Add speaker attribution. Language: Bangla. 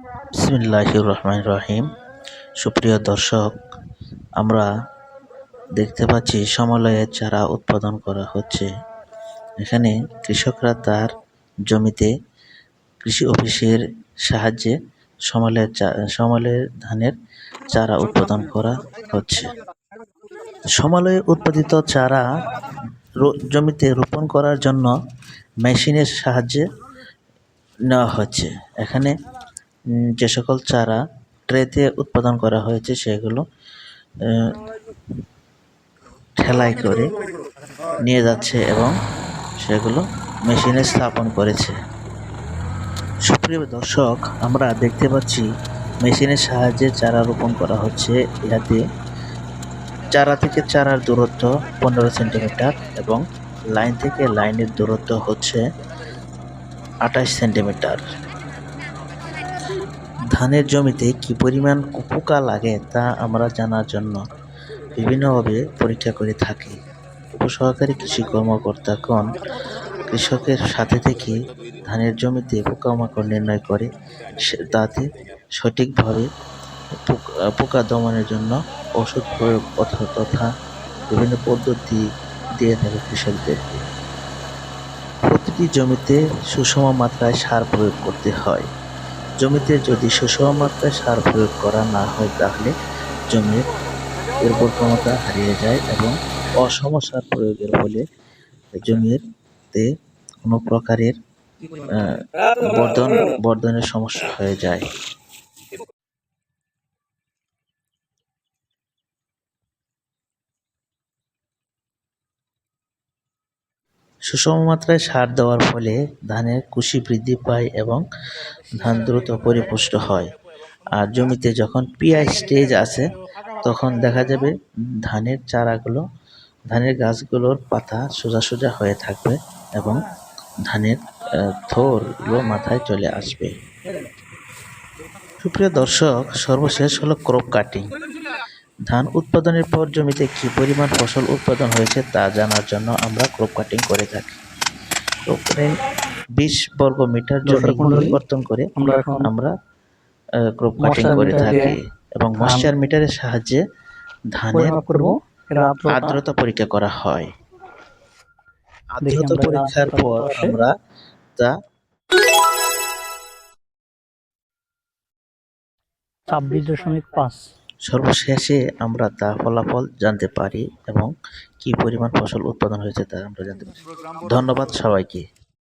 Speaker 1: বিসমিল্লাহির রহমানির রহিম। সুপ্রিয় দর্শক, আমরা দেখতে পাচ্ছি সমলয়ের চারা উৎপাদন করা হচ্ছে। এখানে কৃষকরা তার জমিতে কৃষি অফিসের সাহায্যে সমলয়ের ধানের চারা উৎপাদন করা হচ্ছে। সমলয়ে উৎপাদিত চারা জমিতে রোপণ করার জন্য মেশিনের সাহায্যে নেওয়া হচ্ছে। এখানে যে সকল চারা ট্রেতে উৎপাদন করা হয়েছে সেগুলো ঠেলায় করে নিয়ে যাচ্ছে এবং সেগুলো মেশিনে স্থাপন করেছে। সুপ্রিয় দর্শক, আমরা দেখতে পাচ্ছি মেশিনের সাহায্যে চারা রোপণ করা হচ্ছে। ইহাতে চারা থেকে চারার দূরত্ব 15 সেন্টিমিটার এবং লাইন থেকে লাইনের দূরত্ব হচ্ছে 28 সেন্টিমিটার। ধানের জমিতে কি পরিমাণ পোকা লাগে তা আমরা জানার জন্য বিভিন্নভাবে পরীক্ষা করে থাকি। উপসহকারী কৃষি কর্মকর্তাগণ কৃষকের সাথে থেকে ধানের জমিতে পোকামাকড় নির্ণয় করে তাতে সঠিকভাবে পোকা দমনের জন্য ওষুধ প্রয়োগ তথা বিভিন্ন পদ্ধতি দিয়ে থাকে কৃষকদেরকে। প্রতিটি জমিতে সুষম মাত্রায় সার প্রয়োগ করতে হয়। জমিতে যদি সুষম মাত্রায় সার প্রয়োগ করা না হয় তাহলে জমির উর্বর ক্ষমতা হারিয়ে যায় এবং অসম সার প্রয়োগের ফলে জমিতে কোনো প্রকারের বর্ধনের সমস্যা হয়ে যায়। সুষম মাত্রায় সার দেওয়ার ফলে ধানের কুশি বৃদ্ধি পায় এবং ধান দ্রুত পরিপুষ্ট হয়। আর জমিতে যখন পিআই স্টেজ আছে তখন দেখা যাবে ধানের গাছগুলোর পাতা সোজা সোজা হয়ে থাকবে এবং ধানের থোরগুলো মাথায় চলে আসবে। সুপ্রিয় দর্শক, সর্বশেষ হলো ক্রপ কাটিং। ধান উৎপাদনের পর জমিতে কি পরিমাণ ফসল উৎপাদন হয়েছে তা জানার জন্য আমরা ক্রপ কাটিং করে থাকি। ক্রপ কাটিং 20 বর্গ মিটার জমি পরিবর্তন করে আমরা ক্রপ কাটিং করে থাকি এবং ময়েশ্চার মিটারের সাহায্যে ধানের আর্দ্রতা পরীক্ষা করা হয়। আর্দ্রতা পরীক্ষার পর আমরা তা
Speaker 2: 26.5
Speaker 1: সর্বশেষে আমরা তা ফলাফল জানতে পারি এবং কি পরিমাণ ফসল উৎপাদন হয়েছে তা আমরা জানতে পারি। ধন্যবাদ সবাইকে।